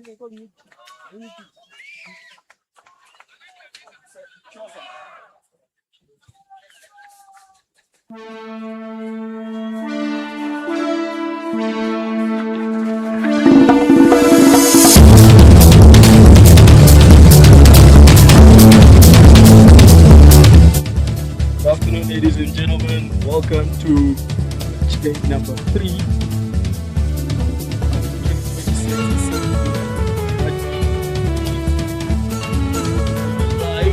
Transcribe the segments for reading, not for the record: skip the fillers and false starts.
Good afternoon, ladies and gentlemen. Welcome to stage number 3 live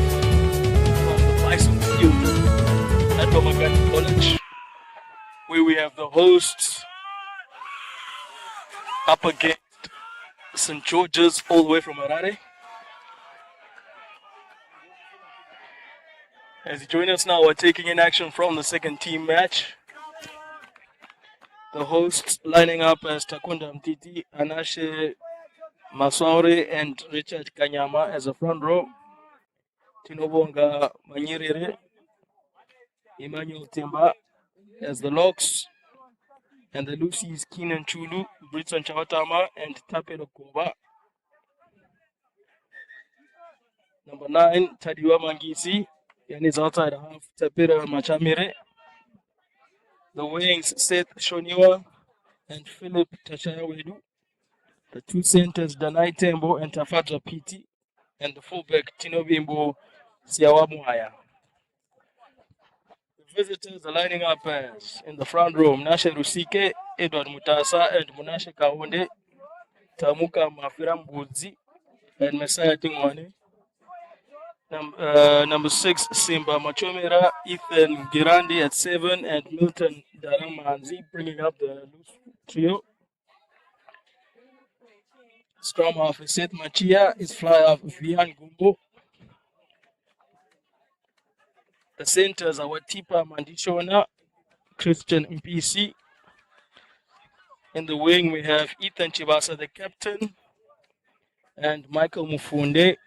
from the Bison Field at Lomagundi College, where we have the hosts up against St. George's all the way from Harare. As you join us now, we're taking in action from the second team match. The hosts lining up as Takunda Mtiti, Anashe Maswaure, and Richard Kanyama as a front row. Tinobonga Manyirere, Emmanuel Timba as the locks. And the Lucy's Keenan Chulu, Britson Chawatama, and Tapero Koba. Number 9, Tadiwa Mangisi, and his outside half, Tapera Machamire. The wings, Seth Shoniwa and Philip Tashayawedu. The two centers, Danai Tembo and Tafadra Piti. And the fullback, Tinobimbo Siawamuaya. The visitors are lining up as in the front row, Mnashe Rusike, Edward Mutasa, and Munashe Kaonde, Tamuka Mafirambuzi, and Messiah Tingwane. Number 6, Simba Machomera, Ethan Girandi at 7, and Milton Daramanzi bringing up the loose trio. Scrum half is Seth Machia, is fly half Vian Gumbo. The centers are Watipa Mandishona, Christian MPC. In the wing we have Ethan Chibasa, the captain, and Michael Mufunde.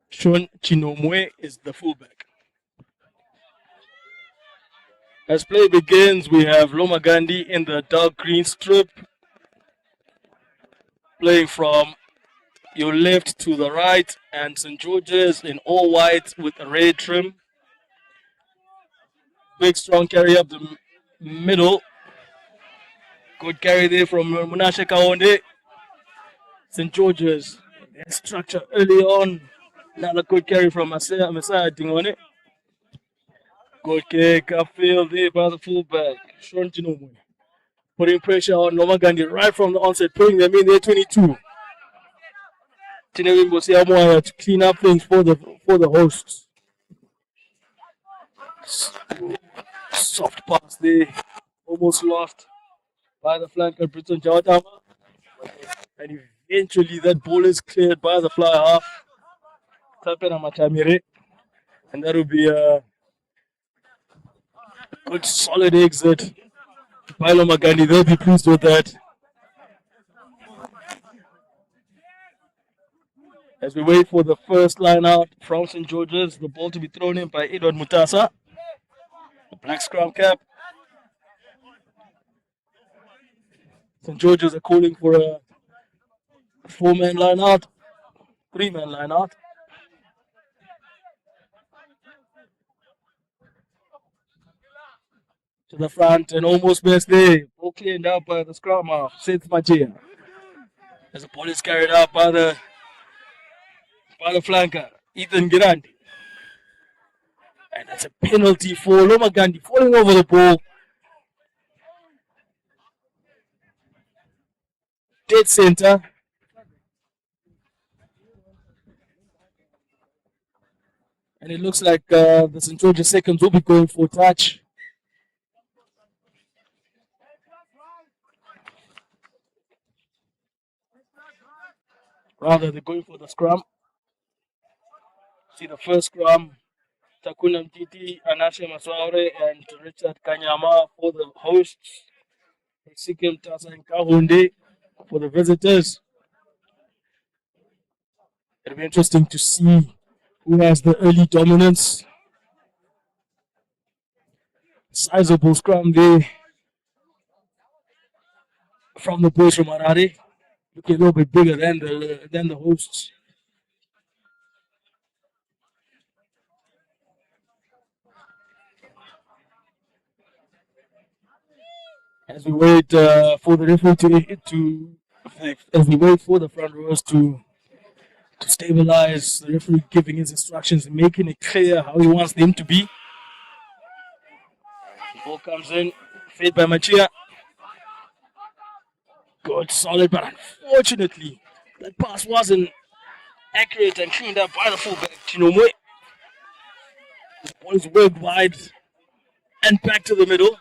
Sean Chinomwe is the fullback. As play begins, we have Lomagundi in the dark green strip, playing from your left to the right, and St. George's in all white with a red trim. Big strong carry up the middle. Good carry there from Munashe Kaonde. St. George's structure early on. Another good carry from Messiah Tingone. Good kick upfield there by the fullback, Sean Chinomwe. Putting pressure on Lomagundi right from the onset, putting them in there 22. Tinewimbo Siamoya to clean up things for the hosts. Soft pass there, almost lost by the flanker Britton Jawatama. And eventually that ball is cleared by the fly half. Tapena Machamire, and that will be a good solid exit by Lomagundi. They'll be pleased with that. As we wait for the first line out from St. George's, the ball to be thrown in by Edward Mutasa. The black scrum cap. St. George's are calling for a 4-man line out, 3-man line out. To the front and almost missed there. Ball cleaned up by the scrum half, Seth Machia. As the ball is carried out by the flanker, Ethan Girandi. And that's a penalty for Lomagundi, falling over the ball. Dead center. And it looks like the St. George's seconds will be going for touch. Rather, they're going for the scrum. See the first scrum, Takuna Mtiti, Anashe Maswaure, and Richard Kanyama for the hosts. Sikem Tasa and Kahunde for the visitors. It'll be interesting to see who has the early dominance. Sizable scrum there from the boys from Harare. looking a little bit bigger than the hosts. As we wait for the referee as we wait for the front rows to stabilize, the referee giving his instructions and making it clear how he wants them to be. Ball comes in, fed by Machia. Good, solid, but unfortunately, that pass wasn't accurate and cleaned up by the fullback, Chinomwe. The ball is worked wide and back to the middle.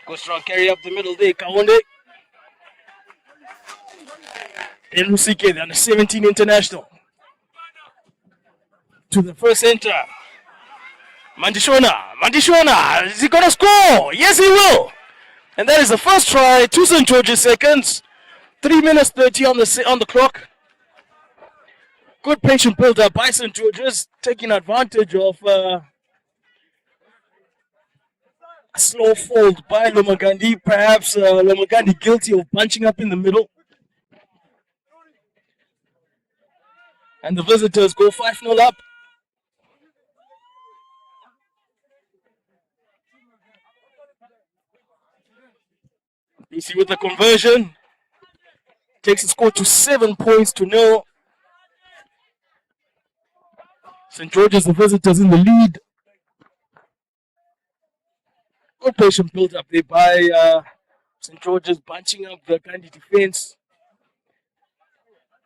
Good strong carry up the middle there, Kaonde. Then Rusike, the under 17 international. To the first center. Mandishona, is he gonna score? Yes, he will. And that is the first try, 2 St. George's seconds. 3 minutes 30 on the clock. Good patient build up by St. George's, taking advantage of a slow fold by Lomagundi. Perhaps Lomagundi guilty of bunching up in the middle. And the visitors go 5-0 up. BC with the conversion. Takes the score to 7 points to 0. St. George's, the visitors, in the lead. Good patient build up there by St. George's, bunching up the Gandhi defense,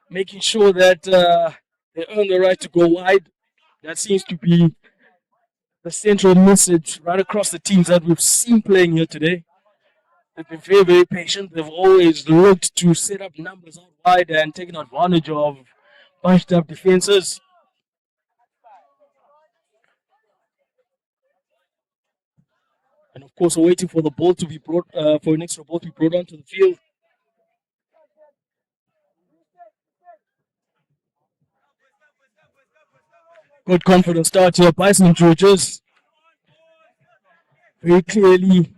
making sure that they earn the right to go wide. That seems to be the central message right across the teams that we've seen playing here today. They've been very, very patient. They've always looked to set up numbers out wide and taking advantage of bunched up defenses. And of course, we're waiting for the ball to be brought, for an extra ball to be brought onto the field. Good confident start here by St. George's. Very clearly,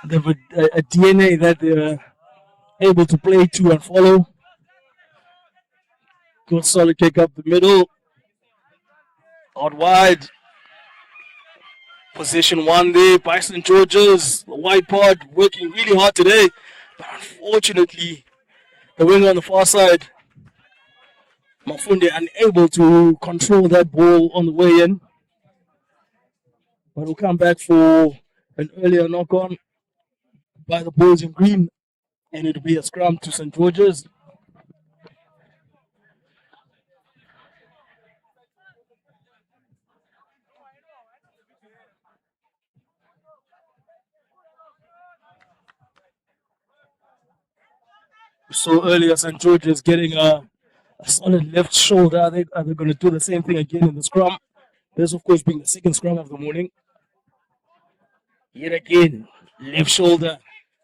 they have a DNA that they're able to play to and follow. Good solid kick up the middle. Out wide. Position 1 there by St. George's. The white pod working really hard today. But unfortunately, the winger on the far side, Mafunde, unable to control that ball on the way in. But we'll come back for an earlier knock on by the boys in green. And it'll be a scrum to St. George's. So earlier, St. George's getting a solid left shoulder. Are they going to do the same thing again in the scrum? This, of course, being the second scrum of the morning. Yet again, left shoulder.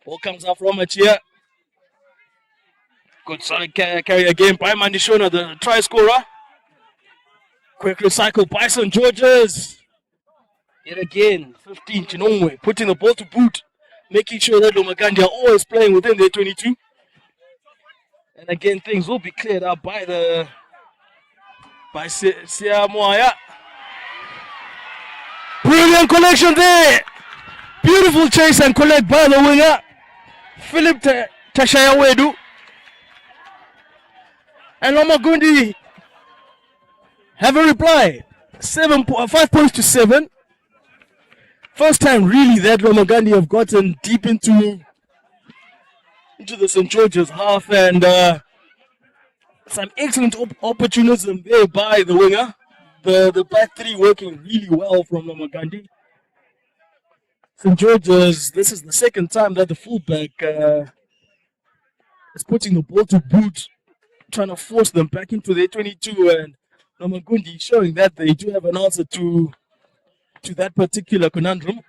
Ball comes out from Achia. Good solid carry again by Mandishona, the try scorer. Quick recycle by St. George's. Yet again, 15, Chinongwe, putting the ball to boot, making sure that Lomagundi are always playing within their 22. And again, things will be cleared up by Siamoaya. Brilliant collection there. Beautiful chase and collect by the winger, Philip Tashayawedu. And Lomagundi have a reply. 5 points to 7. First time really that Lomagundi have gotten deep into the St. George's half, and some excellent opportunism there by the winger. The back three working really well from Lomagundi. St. George's, this is the second time that the fullback is putting the ball to boot, trying to force them back into their 22, and Lomagundi showing that they do have an answer to that particular conundrum.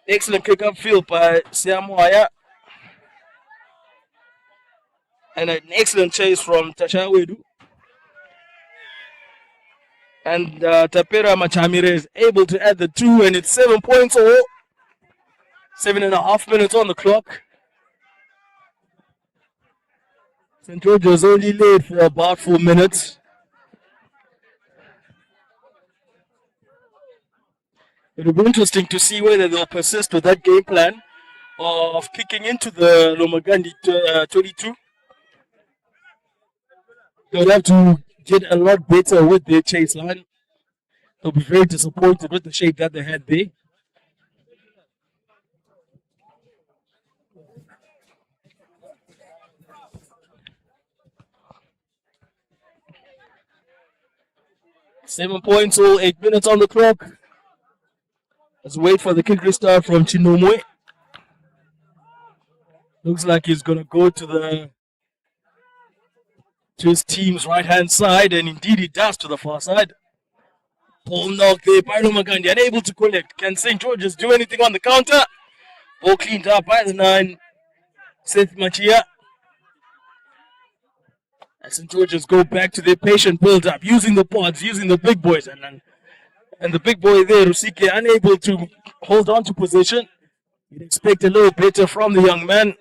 Excellent kick upfield by Siamoaya. And an excellent chase from Tashawedu. And Tapera Machamire is able to add the 2, and it's 7 points or 7.5 minutes on the clock. St. George's only late for about 4 minutes. It will be interesting to see whether they'll persist with that game plan of kicking into the Lomagundi 22. They'll have to get a lot better with their chase line. They'll be very disappointed with the shape that they had there. Seven points, all 8 minutes on the clock. Let's wait for the kick restart from Chinomwe. Looks like he's going to go to his team's right-hand side, and indeed he does to the far side. Ball knock there by Lomagundi, unable to collect. Can St. George's do anything on the counter? Ball cleaned up by the 9, Seth Machia. And St. George's go back to their patient build-up, using the pods, using the big boys. And the big boy there, Rusike, unable to hold on to position. You'd expect a little better from the young man.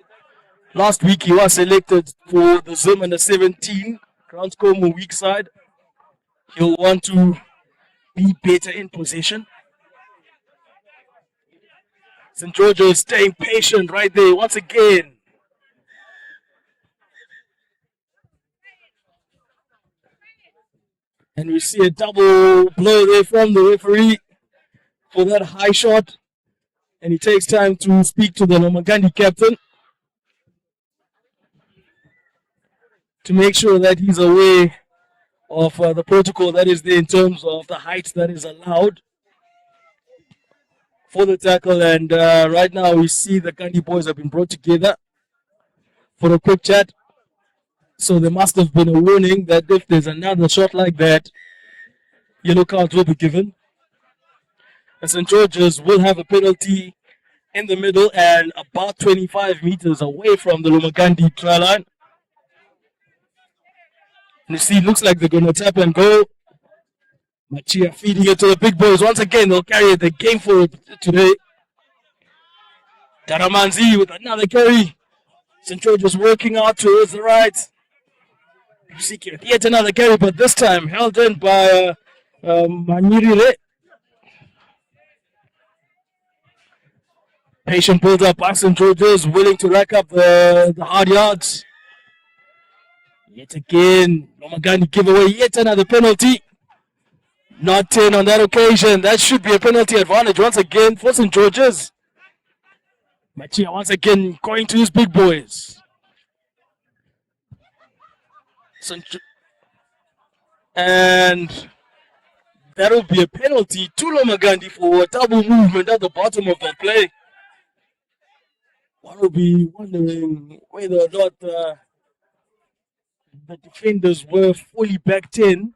Last week he was selected for the Zim under 17, Transcomo weak side. He'll want to be better in possession. St. George is staying patient right there once again. And we see a double blow there from the referee for that high shot. And he takes time to speak to the Lomagundi captain to make sure that he's aware of the protocol that is there in terms of the height that is allowed for the tackle. And right now we see the Kandi boys have been brought together for a quick chat. So there must have been a warning that if there's another shot like that, yellow cards will be given. And St. George's will have a penalty in the middle and about 25 meters away from the Lomagundi try line. And you see, it looks like they're going to tap and go. Machia feeding it to the big boys. Once again, they'll carry the game for it today. Daramanzi with another carry. St. George's working out towards the right. Yet another carry, but this time held in by Manirire. Patient build up by St. George's, willing to rack up the hard yards. Yet again, Lomagundi give away yet another penalty. Not 10 on that occasion. That should be a penalty advantage once again for St. George's. Machia once again going to his big boys. And that will be a penalty to Lomagundi for a double movement at the bottom of the play. One will be wondering whether or not the defenders were fully backed in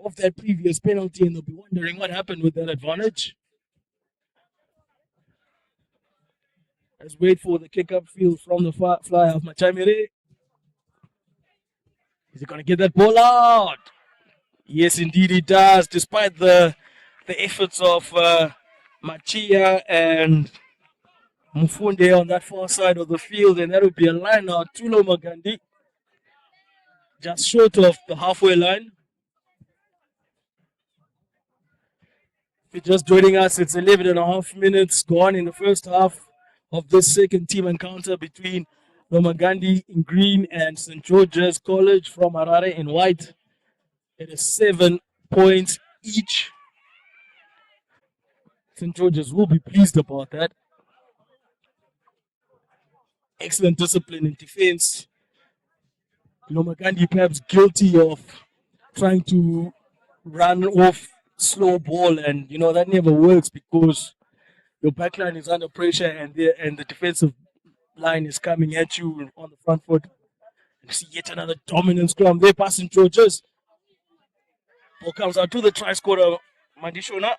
of that previous penalty, and they'll be wondering what happened with that advantage. Let's wait for the kick-up field from the fly of Machamire. Is he going to get that ball out? Yes, indeed he does, despite the efforts of Machia and Mufunde on that far side of the field, and that would be a line out to Lomagundi, just short of the halfway line. If you're just joining us, it's 11 and a half minutes gone in the first half of this second team encounter between Lomagundi in green and St. George's College from Harare in white. It is 7 points each. St. George's will be pleased about that. Excellent discipline in defense. Lomagundi perhaps guilty of trying to run off slow ball, and you know that never works because your backline is under pressure and the defensive line is coming at you on the front foot. You see yet another dominant scrum there, passing Georges. Ball comes out to the try scorer, Mandishona.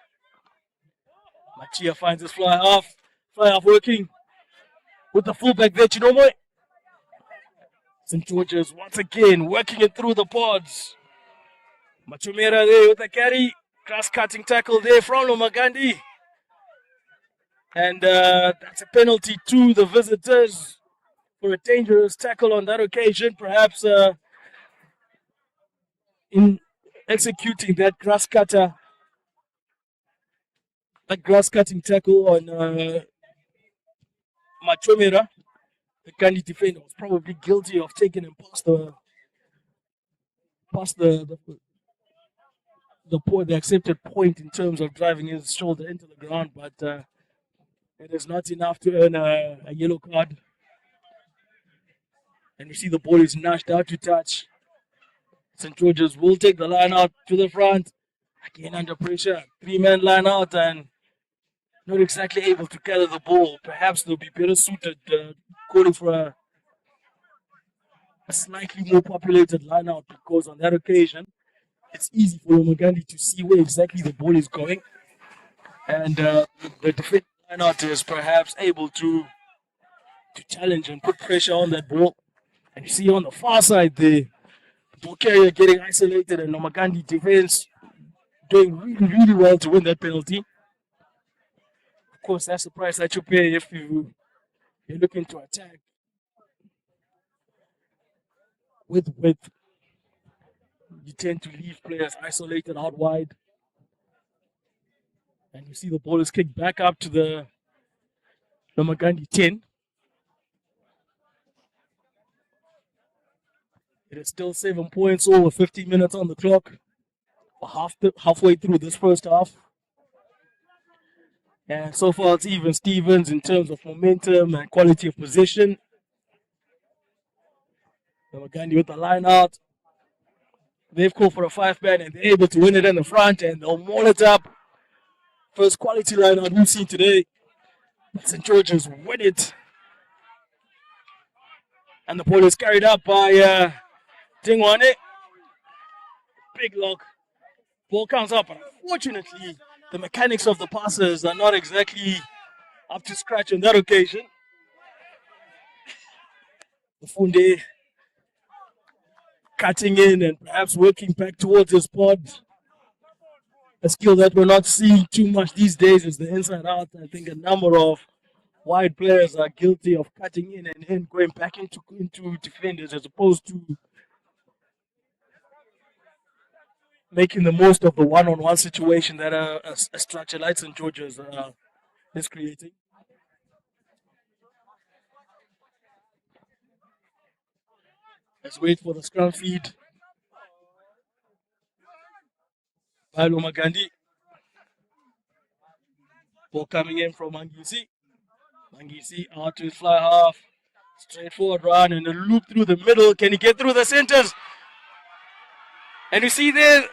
Machia finds his fly off working with the fullback there, Chinomwe. St. George's once again working it through the pods. Machumera there with the carry. Cross-cutting tackle there from Lomagundi. And that's a penalty to the visitors for a dangerous tackle on that occasion, perhaps in executing that grass cutting tackle on Machomera. The Gandhi defender was probably guilty of taking him past the accepted point in terms of driving his shoulder into the ground, but it is not enough to earn a yellow card. And you see the ball is nudged out to touch. St. George's will take the line out to the front. Again under pressure. 3-man line out and not exactly able to gather the ball. Perhaps they'll be better suited calling for a slightly more populated line out, because on that occasion it's easy for Lomagundi to see where exactly the ball is going. And the defensive line out is perhaps able to challenge and put pressure on that ball. And you see on the far side the ball carrier getting isolated and Lomagundi defense doing really, really well to win that penalty. Of course, that's the price that you pay if you're looking to attack with width. You tend to leave players isolated out wide. And you see the ball is kicked back up to the Lomagundi 10. It is still 7 points over 15 minutes on the clock. Halfway through this first half. And so far it's even Stevens in terms of momentum and quality of possession. Lomagundi with the line out. They've called for a 5-man and they're able to win it in the front and they'll maul it up. First quality line out we've seen today. St. George's win it. And the ball is carried up by Dingwane. Big lock. Ball comes up, but unfortunately, the mechanics of the passes are not exactly up to scratch on that occasion. The Funde cutting in and perhaps working back towards his pod. A skill that we're not seeing too much these days is the inside out. I think a number of wide players are guilty of cutting in and then going back into defenders as opposed to making the most of the one-on-one situation that a structure like St. George's is creating. Let's wait for the scrum feed by Lomagundi. Ball coming in from Mangisi. Mangisi out to his fly half. Straightforward run and a loop through the middle. Can he get through the centers? And you see there,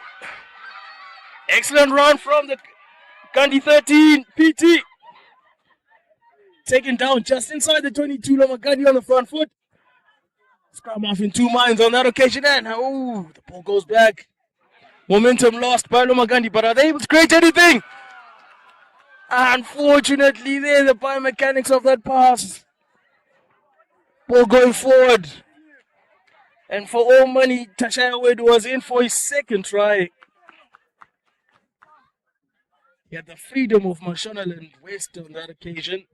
excellent run from the Gandhi 13, PT. Taken down just inside the 22, Lomagundi on the front foot. Scrum off in 2 minds on that occasion, and the ball goes back. Momentum lost by Lomagundi, but are they able to create anything? Unfortunately, there, the biomechanics of that pass. Ball going forward. And for all money, Tashaya Wade was in for his second try. He had the freedom of Mashonaland West on that occasion.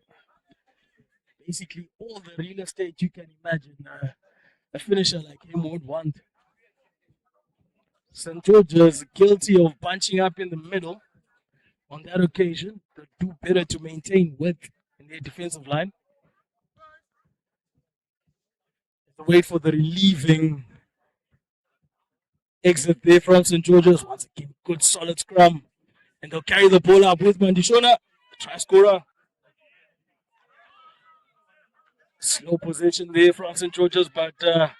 Basically, all the real estate you can imagine. A finisher like him would want. St. George's guilty of bunching up in the middle on that occasion. They do better to maintain width in their defensive line. Wait for the relieving exit there from St. George's. Once again, good solid scrum. And they'll carry the ball up with Mandishona, try scorer. Slow possession there from St. George's, but as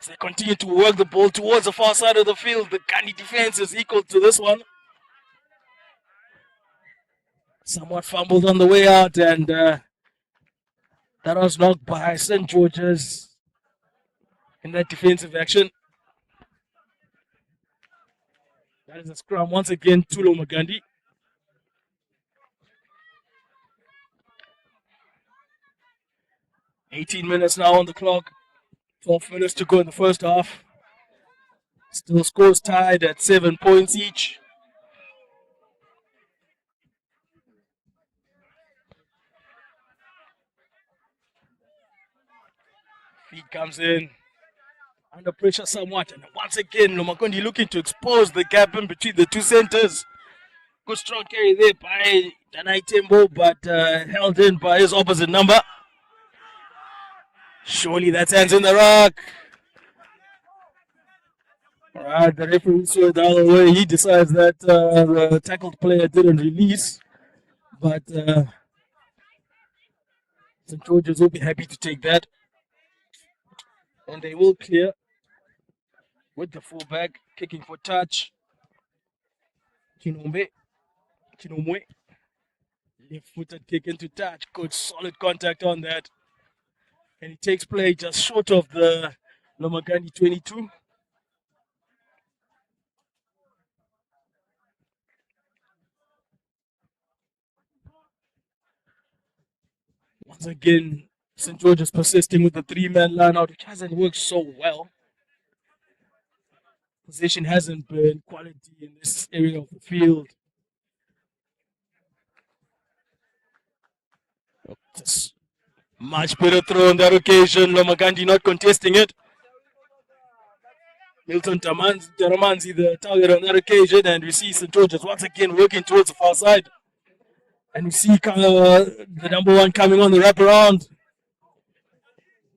they continue to work the ball towards the far side of the field, the Gandhi defense is equal to this one. Somewhat fumbled on the way out, and that was knocked by St. George's in that defensive action. That is a scrum once again to Lomagundi. $18 minutes now on the clock. 12 minutes to go in the first half. Still scores tied at 7 points each. Feed comes in. Under pressure somewhat. And once again, Lomagundi looking to expose the gap in between the two centers. Good strong carry there by Danai Tembo, but held in by his opposite number. Surely that's hands in the rock. Alright, the referee saw it the other way. He decides that the tackled player didn't release. But St. George's will be happy to take that. And they will clear with the fullback kicking for touch. Kinomwe. Left-footed kick into touch. Good solid contact on that. And he takes play just short of the Lomagundi 22. Once again, St. George is persisting with the three-man line out, which hasn't worked so well. Position hasn't been quality in this area of the field. Just much better throw on that occasion. Lomagundi not contesting it. Milton Taramanzi the target on that occasion, and we see St. George's once again working towards the far side. And we see the number one coming on the wraparound.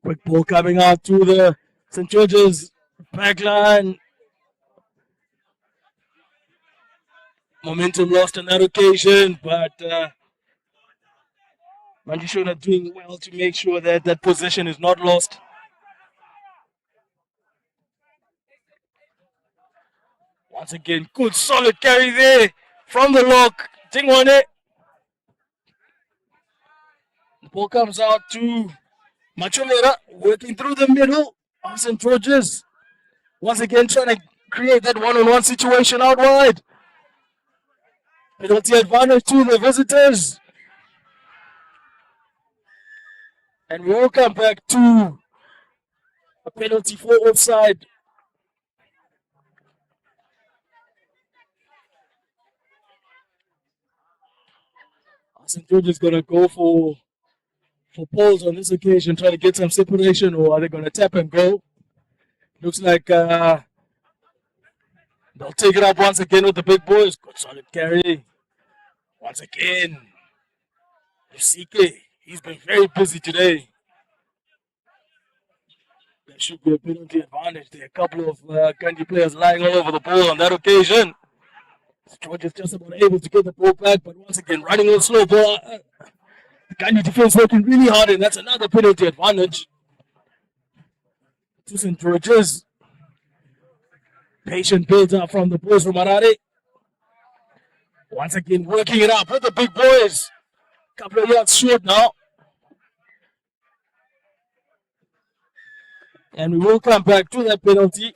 Quick ball coming out to the St. George's back line. Momentum lost on that occasion, but Mandishona doing well to make sure that that possession is not lost. Once again, good solid carry there from the lock. Tingwane. The ball comes out to Machomera, working through the middle of St. George's. Once again, trying to create that one-on-one situation out wide. Penalty advantage to the visitors. And we will come back to a penalty for offside. St. George is going to go for poles on this occasion, try to get some separation, or are they going to tap and go? Looks like they'll take it up once again with the big boys. Good solid carry. Once again, Usike, he's been very busy today. There should be a penalty advantage. There are a couple of Gandhi players lying all over the ball on that occasion. George is just about able to get the ball back, but once again, running on slow ball. The Gandhi defense working really hard, and that's another penalty advantage to St. George's. Patient build up from the boys from Harare. Once again, working it up with the big boys. Couple of yards short now. And we will come back to that penalty.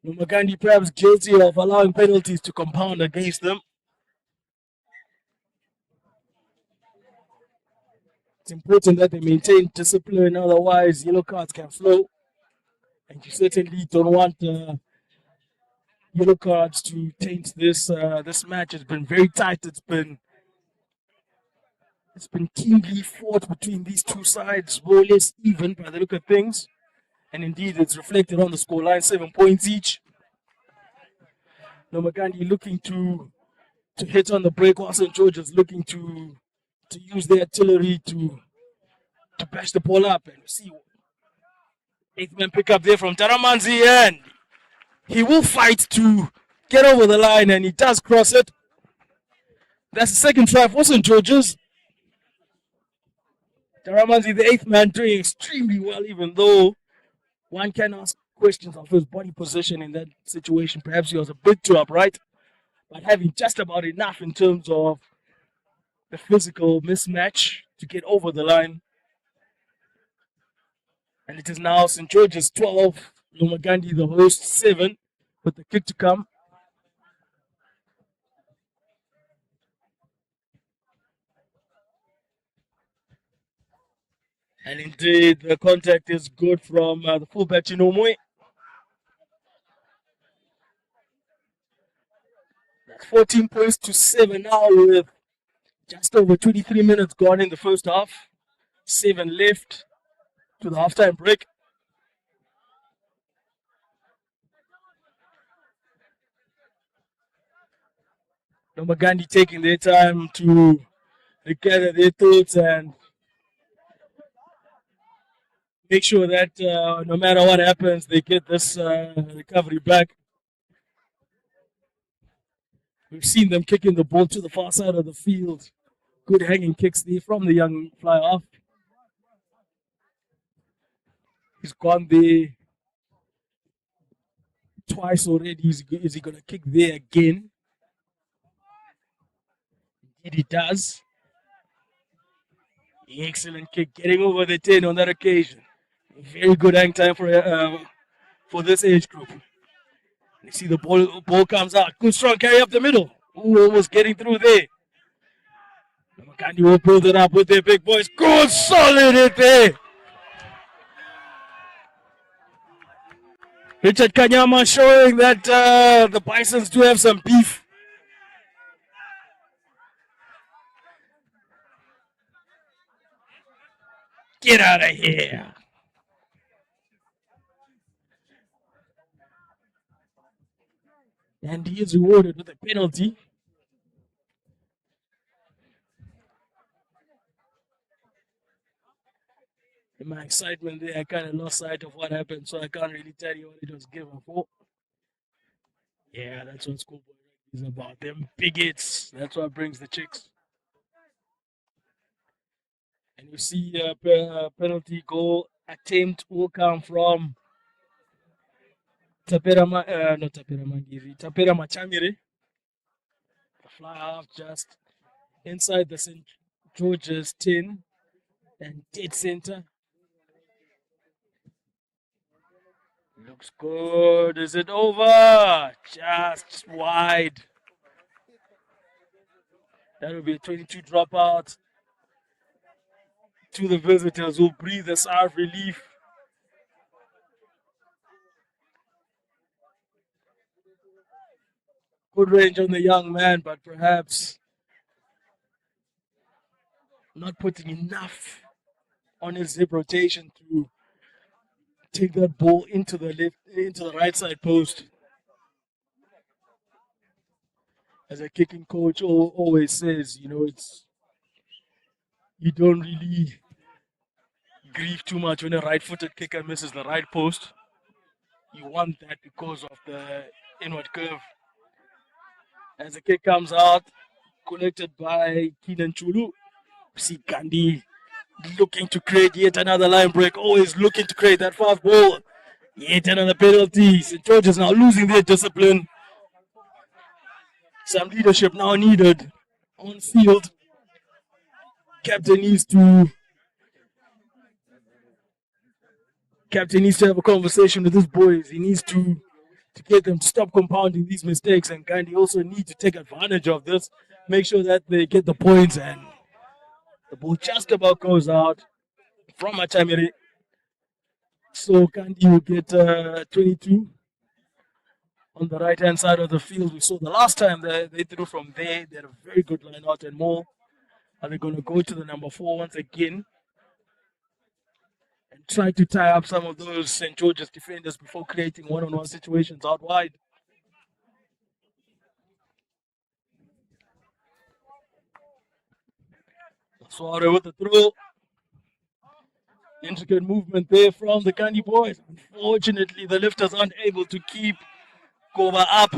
Lomagundi perhaps guilty of allowing penalties to compound against them. It's important that they maintain discipline, otherwise yellow cards can flow. And you certainly don't want yellow cards to taint this this match. It's been very tight. It's been keenly fought between these two sides, more or less even by the look of things. And indeed, it's reflected on the scoreline, 7 points each. Lomagundi looking to hit on the break, while St. George is looking to use their artillery to bash the ball up. And see, 8th man pick up there from Taramanzi, and he will fight to get over the line, and he does cross it. That's the second try for St. George's. Taramanzi, the 8th man, doing extremely well, even though one can ask questions of his body position in that situation. Perhaps he was a bit too upright, but having just about enough in terms of the physical mismatch to get over the line. And it is now St. George's 12, Lomagundi the host 7, with the kick to come. And indeed, the contact is good from the fullback Chinomwe. That's 14 points to 7 now, with just over 23 minutes gone in the first half. 7 left to the halftime break. Lomagundi taking their time to gather their thoughts and make sure that no matter what happens, they get this recovery back. We've seen them kicking the ball to the far side of the field. Good hanging kicks there from the young fly off. He's gone there twice already. Is he going to kick there again? Indeed, he does. Excellent kick, getting over the 10 on that occasion. Very good hang time for this age group. You see the ball comes out. Good strong carry up the middle. Ooh, almost getting through there. Lomagundi will build it up with their big boys. Good, solid hit there. Richard Kanyama showing that the Bisons do have some beef. Get out of here. And he is rewarded with a penalty. In my excitement there, I kind of lost sight of what happened, so I can't really tell you what it was given for. Yeah, that's what schoolboy rugby is about. Them big hits. That's what brings the chicks. And you see a penalty goal attempt will come from Tapera Machamire. The fly half just inside the St. George's 10 and dead center. Looks good. Is it over? Just wide. That will be a 22 dropout to the visitors who breathe a sigh of relief. Good range on the young man, but perhaps not putting enough on his zip rotation to take that ball into the right side post. As a kicking coach always says, you don't really grieve too much when a right-footed kicker misses the right post. You want that because of the inward curve. As the kick comes out, collected by Keenan Chulu. See Gandhi looking to create yet another line break, always looking to create that fast ball. Yet another penalty. St. George is now losing their discipline. Some leadership now needed on field. Captain needs to have a conversation with his boys. He needs to get them to stop compounding these mistakes, and Gandhi also need to take advantage of this, make sure that they get the points, and the ball just about goes out from Machamire. So Gandhi will get 22 on the right-hand side of the field. We saw the last time they threw from there. They had a very good line out and more. Are they going to go to the number 4 once again and try to tie up some of those St. George's defenders before creating one-on-one situations out wide? Suare with the throw. Intricate movement there from the Gandhi boys. Unfortunately, the lifters aren't able to keep Koba up.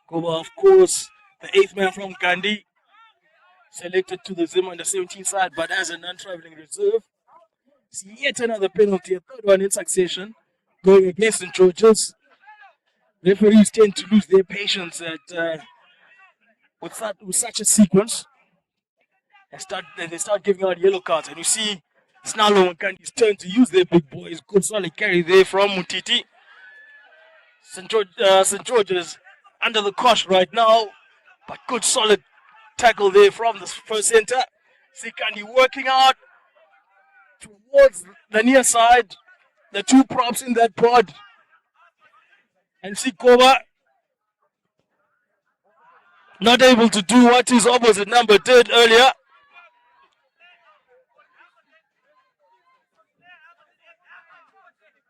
Koba, of course, the 8th man from Gandhi, selected to the Zim under 17 side, but as a non-traveling reserve. It's yet another penalty, a third one in succession, going against St. George's. Referees tend to lose their patience with such a sequence. They start giving out yellow cards, and you see it's now Lomagandi's turn to use their big boys. Good solid carry there from Mutiti. St. George's under the cosh right now, but good solid tackle there from the first center. Sikandi working out towards the near side. The two props in that pod. And Sikoba not able to do what his opposite number did earlier.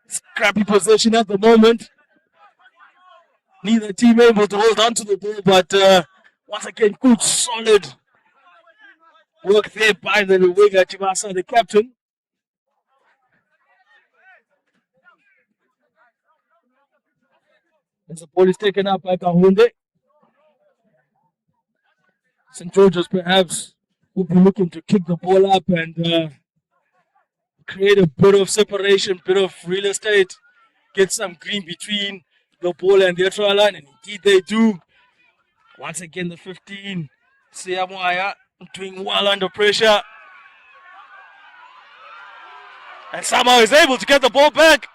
Scrappy possession at the moment. Neither team able to hold on to the ball, but once again, good solid work there by the winger Chimasa, the captain. As the ball is taken up by Kahunde. St. George's perhaps will be looking to kick the ball up and create a bit of separation, bit of real estate, get some green between the ball and their try line, and indeed they do. Once again, the 15, Siamuaya doing well under pressure, and somehow is able to get the ball back.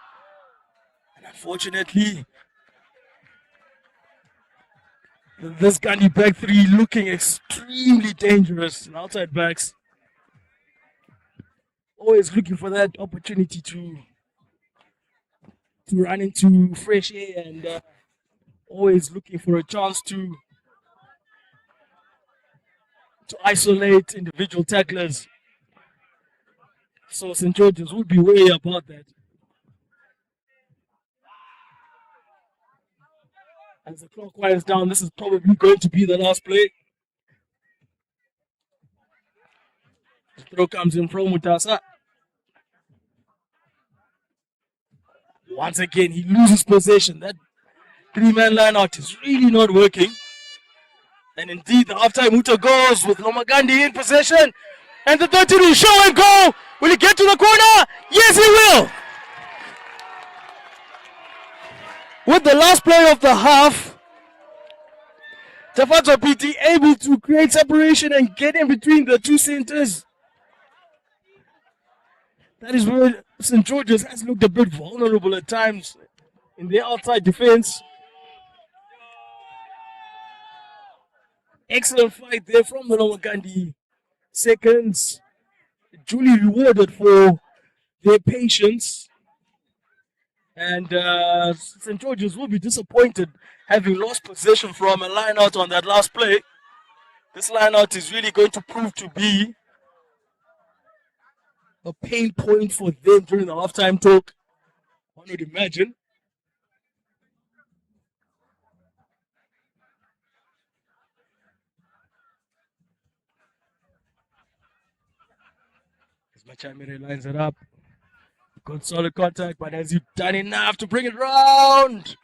And unfortunately, this Gandhi back three looking extremely dangerous. And outside backs always looking for that opportunity to run into fresh air and always looking for a chance to isolate individual tacklers. So St. George's would be wary about that. As the clock winds down, this is probably going to be the last play. The throw comes in from Mutasa. Once again, he loses possession. That three-man line out is really not working. And indeed, the halftime Muta goes with Lomagundi in possession. And the 13 will show and go. Will he get to the corner? Yes, he will. With the last play of the half, Tafato PT able to create separation and get in between the two centers. That is where St. George's has looked a bit vulnerable at times in their outside defense. Excellent fight there from the Lomagundi seconds. Duly rewarded for their patience. And St. George's will be disappointed having lost possession from a line out on that last play. This line out is really going to prove to be a pain point for them during the halftime talk. One would imagine. As Machamire lines it up. Good solid contact, but has he done enough to bring it round?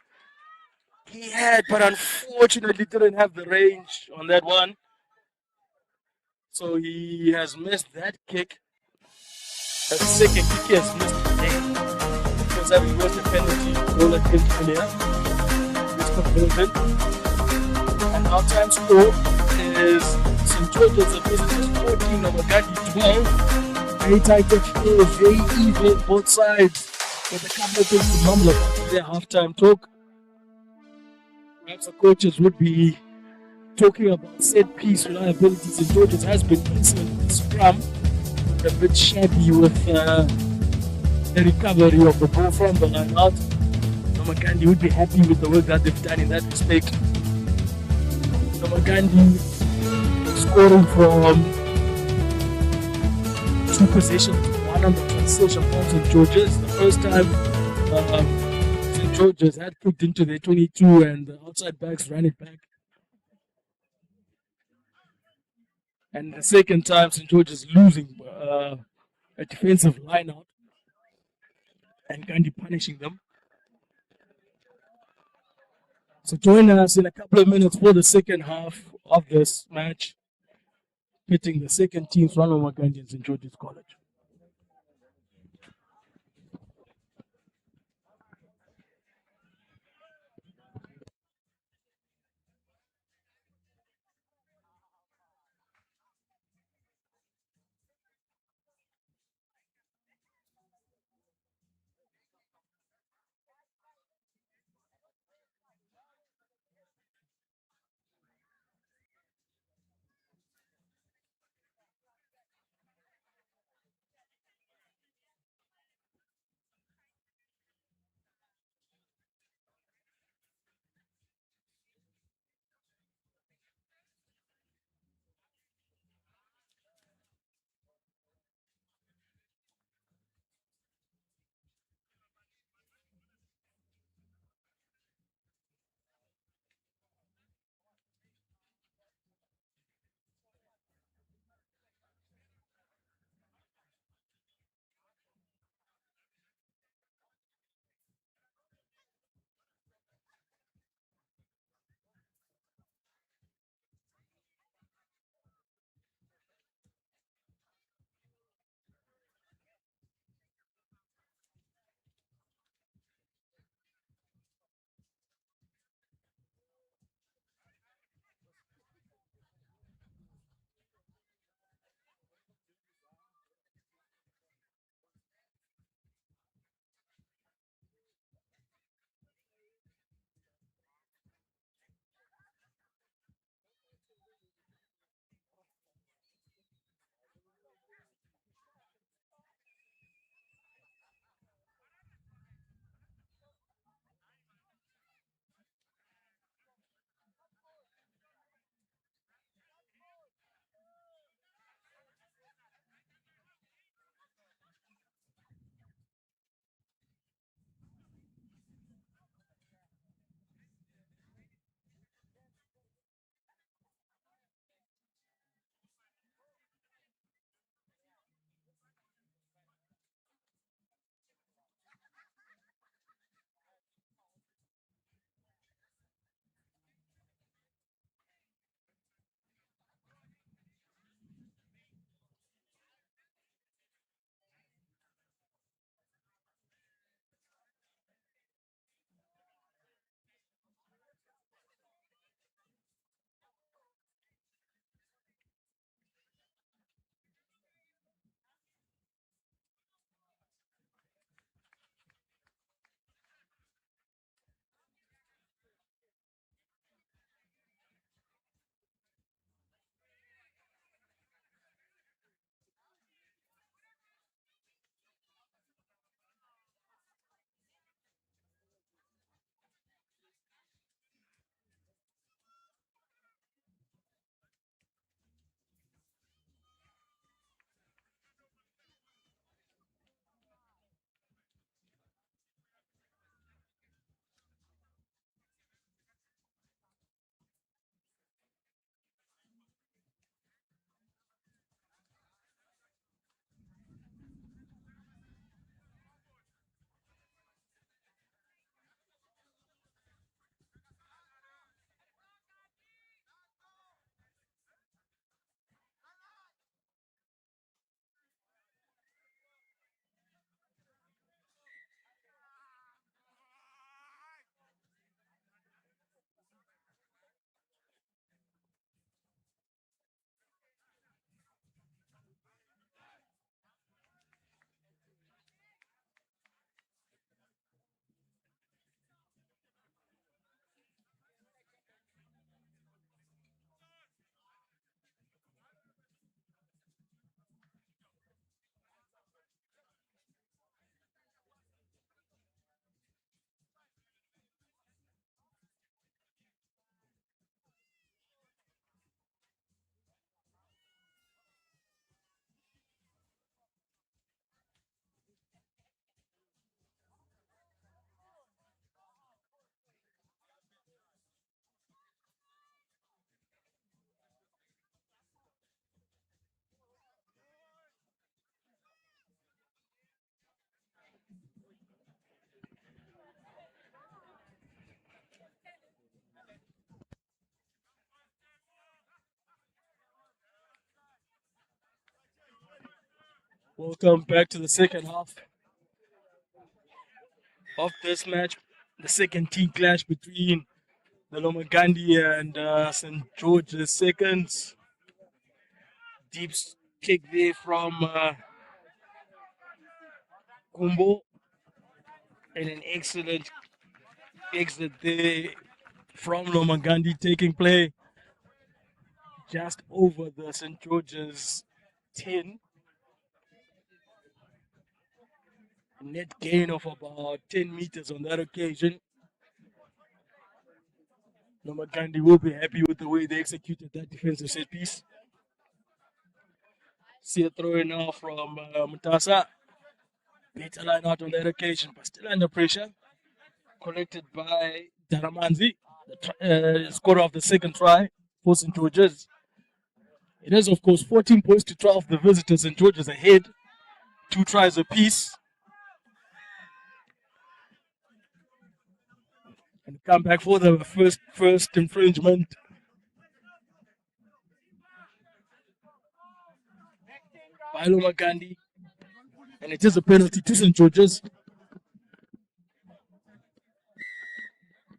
He had, but unfortunately didn't have the range on that one. So he has missed that kick. The second kick he has missed today. Because having lost a penalty goal against earlier. This conversion. And our time score is St. George's versus 14, Lomagundi 12. Very tight touch, very even, both sides. With a couple of things to mumble about their halftime talk. Perhaps the coaches would be talking about set piece reliability. St. George's has been excellent with scrum, a bit shabby with the recovery of the ball from the line out. Lomagundi would be happy with the work that they've done in that respect. Lomagundi scoring from two possessions, one on the transition from St. George's. The first time St. George's had kicked into their 22 and the outside backs ran it back. And the second time St. George's losing a defensive line out and Gandhi punishing them. So join us in a couple of minutes for the second half of this match, pitting the second teams, Lomagundi and St. George's College. Welcome back to the second half of this match, the second team clash between the Lomagundi and St. George's Seconds. Deep kick there from Kumbo, and an excellent exit there from Lomagundi, taking play just over the St. George's 10. Net gain of about 10 meters on that occasion. Lomagundi will be happy with the way they executed that defensive set piece. See a throw in now from Mutasa. Better line out on that occasion, but still under pressure. Collected by Daramanzi, the scorer of the second try for St. George's. It is, of course, 14 points to 12. The visitors, St. George's ahead. 2 tries apiece. And come back for the first infringement. By Lomagundi. And it is a penalty to St. George's.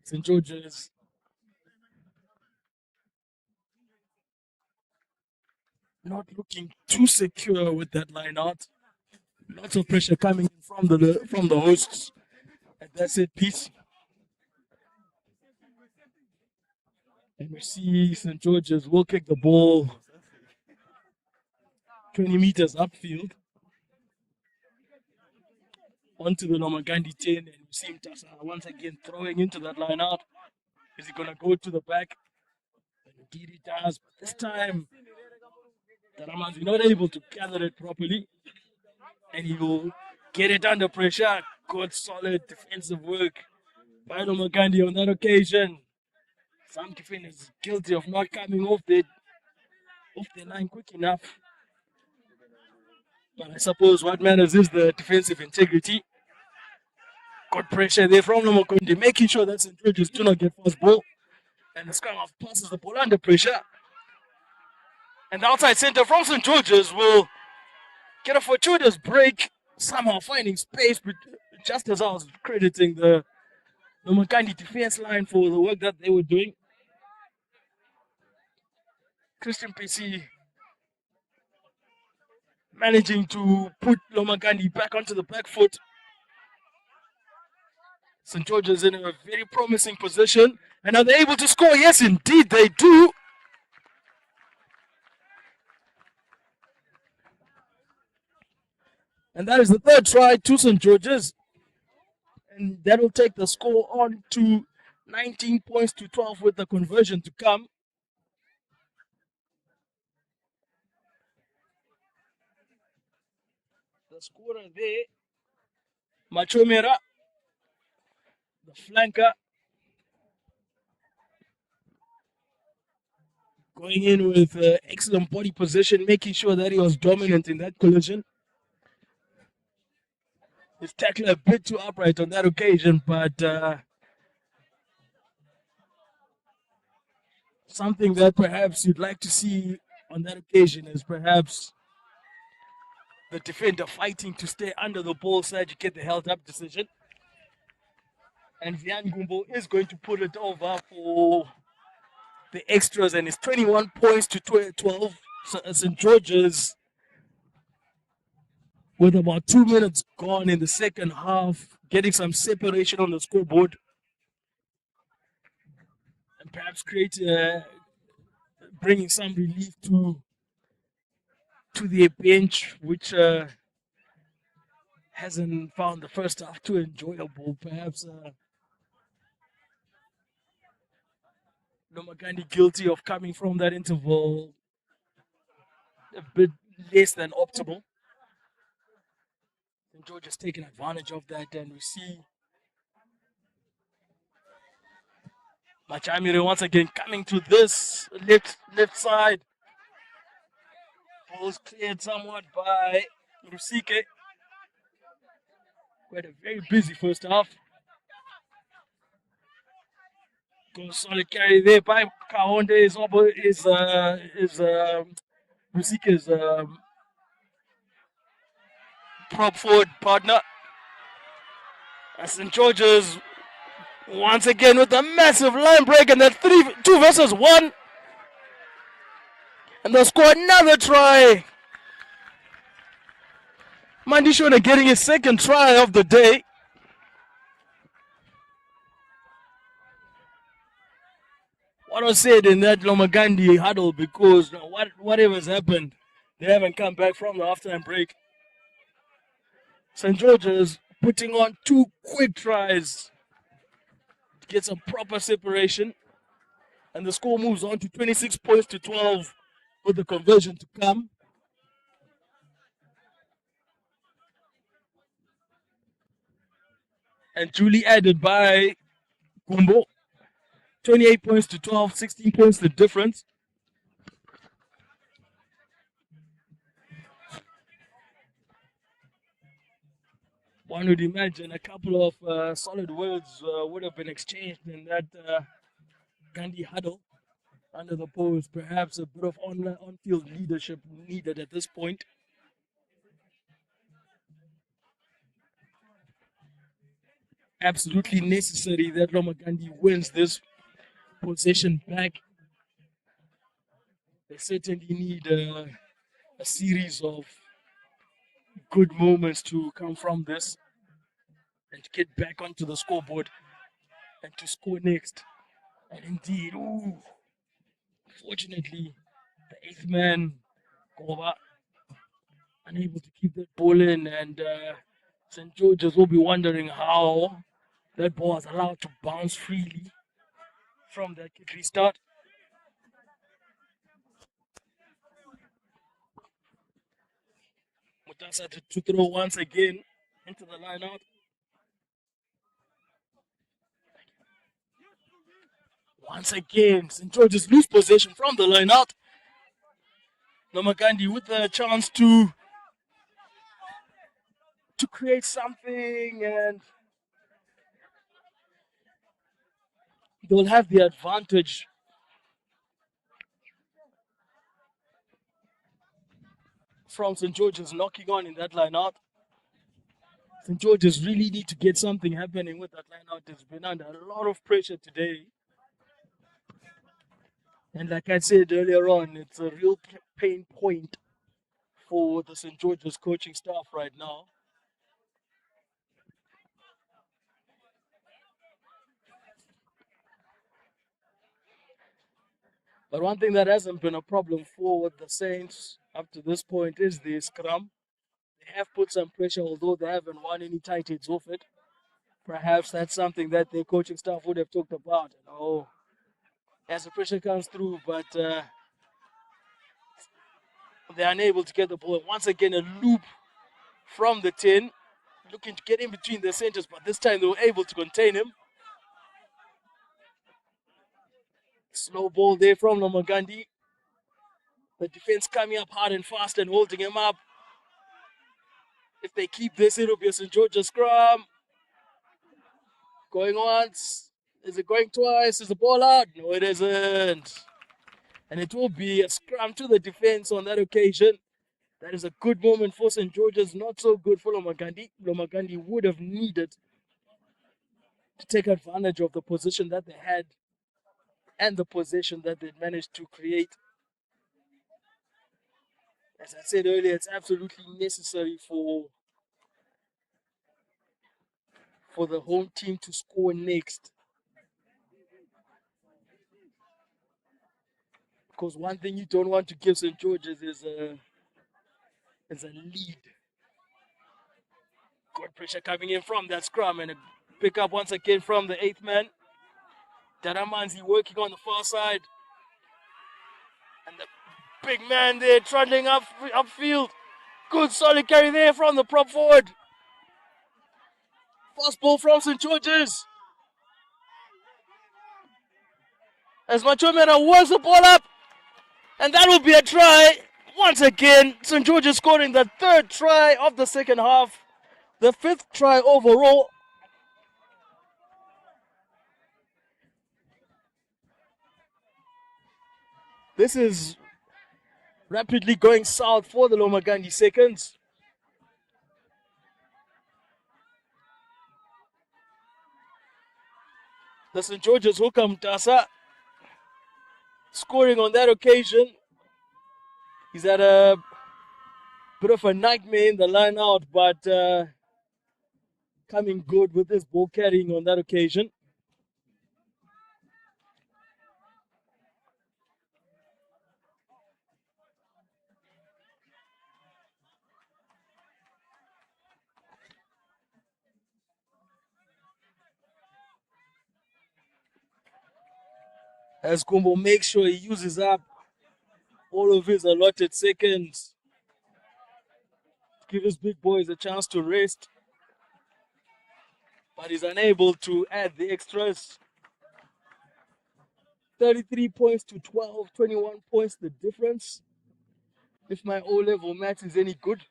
St. George's not looking too secure with that line out. Lots of pressure coming in from the hosts at that set piece. And we see St. George's will kick the ball 20 meters upfield onto the Lomagundi 10, and we see Mtasa once again throwing into that line out. Is he going to go to the back? And indeed he does, but this time Daramanzi not able to gather it properly, and he will get it under pressure. Good solid defensive work by Lomagundi on that occasion. Some defenders guilty of not coming off the line quick enough. But I suppose what matters is the defensive integrity. Good pressure there from Lomagundi, making sure that St. George's do not get fast ball. And the scrum half passes the ball under pressure. And the outside center from St. George's will get a fortuitous break, somehow finding space, but just as I was crediting the Lomagundi defense line for the work that they were doing. Christian PC managing to put Lomagundi back onto the back foot. St. George's in a very promising position. And are they able to score? Yes, indeed they do. And that is the third try to St. George's. And that will take the score on to 19 points to 12 with the conversion to come. The scorer there, Machomera, the flanker, going in with excellent body position, making sure that he was dominant in that collision. His tackle a bit too upright on that occasion, but something that perhaps you'd like to see on that occasion is perhaps the defender fighting to stay under the ball so that you get the held up decision. And Vian Gumbo is going to put it over for the extras, and it's 21 points to 12. St. George's, with about 2 minutes gone in the second half, getting some separation on the scoreboard. And perhaps bringing some relief to their bench, which hasn't found the first half too enjoyable. Perhaps Lomagundi guilty of coming from that interval a bit less than optimal. And George has taken advantage of that, and we see Machamire once again coming to this left side. Ball's cleared somewhat by Rusike. We had a very busy first half. Good solid carry there by Kahonde. Rusike's prop forward partner. St. George's once again with a massive line break and that 2 versus 1. And they'll score another try. Mandishona getting his second try of the day. What was said in that Lomagundi huddle, because whatever's happened, they haven't come back from the halftime break. St. George's putting on 2 quick tries to get some proper separation. And the score moves on to 26 points to 12 with the conversion to come. And duly added by Gumbo. 28 points to 12, 16 points the difference. One would imagine a couple of solid words would have been exchanged in that Gandhi huddle under the post. Perhaps a bit of on-field leadership needed at this point. Absolutely necessary that Lomagundi wins this possession back. They certainly need a series of good moments to come from this and to get back onto the scoreboard and to score next. And indeed, fortunately, the 8th man, Goba, unable to keep that ball in, and St. George's will be wondering how that ball was allowed to bounce freely from that kick restart. Mutasa to throw once again into the line out. Once again, St. George's lose possession from the line out. Lomagundi with a chance to create something, and they'll have the advantage. From St. George's knocking on in that line out. St. George's really need to get something happening with that line out. It's been under a lot of pressure today. And like I said earlier on, it's a real pain point for the St. George's coaching staff right now. But one thing that hasn't been a problem for the Saints up to this point is the scrum. They have put some pressure, although they haven't won any tight hits off it. Perhaps that's something that their coaching staff would have talked about. As the pressure comes through, but they're unable to get the ball. Once again, a loop from the 10, looking to get in between the centers, but this time they were able to contain him. Slow ball there from Lomagundi. The defense coming up hard and fast and holding him up. If they keep this, it'll be a St. George's scrum. Going once. Is it going twice? Is the ball out? No, it isn't. And it will be a scrum to the defense on that occasion. That is a good moment for St. George's, not so good for Lomagundi. Lomagundi would have needed to take advantage of the position that they had and the possession that they managed to create. As I said earlier, it's absolutely necessary for the home team to score next. Because one thing you don't want to give St. George's is a lead. Good pressure coming in from that scrum, and a pick up once again from the 8th man. Daramanzi working on the far side. And the big man there trundling upfield. Good solid carry there from the prop forward. Fast ball from St. George's. As Machomera works the ball up. And that will be a try. Once again, St. George's scoring the 3rd try of the second half. The 5th try overall. This is rapidly going south for the Lomagundi seconds. the St. George's hooker Mtasa scoring on that occasion. He's had a bit of a nightmare in the line out, but coming good with his ball carrying on that occasion. As Kumbo makes sure he uses up all of his allotted seconds to give his big boys a chance to rest, but he's unable to add the extras. 33 points to 12, 21 points the difference. If my O-level math is any good.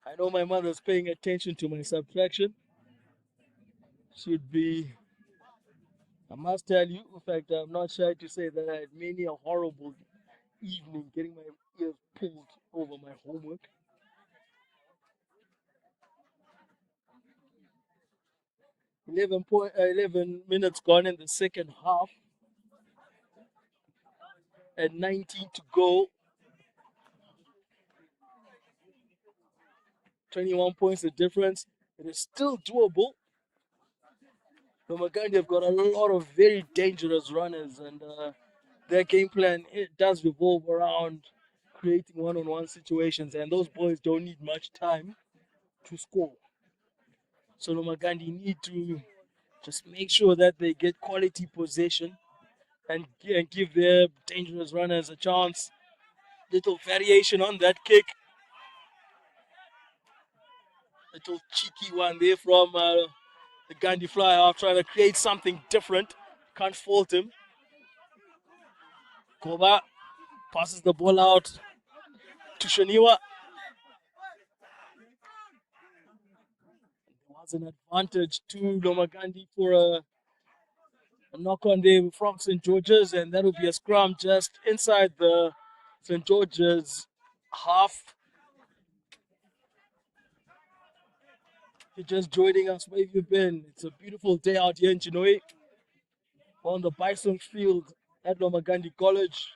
I know my mother's paying attention to my subtraction. Should be, I must tell you, in fact, I'm not shy to say that I had many a horrible evening getting my ears pulled over my homework. 11 minutes gone in the second half, and 19 to go. 21 points the difference. It is still doable. Lomagundi have got a lot of very dangerous runners, and their game plan, it does revolve around creating one-on-one situations, and those boys don't need much time to score. So Lomagundi need to just make sure that they get quality possession and give their dangerous runners a chance. Little variation on that kick. Little cheeky one there from the Gandhi fly half, trying to create something different. Can't fault him. Koba passes the ball out to Shaniwa. There was an advantage to Lomagundi for a knock on there from St. George's, and that will be a scrum just inside the St. George's half. You're just joining us, where have you been? It's a beautiful day out here in Chinoe on the Bison Field at Lomagundi College.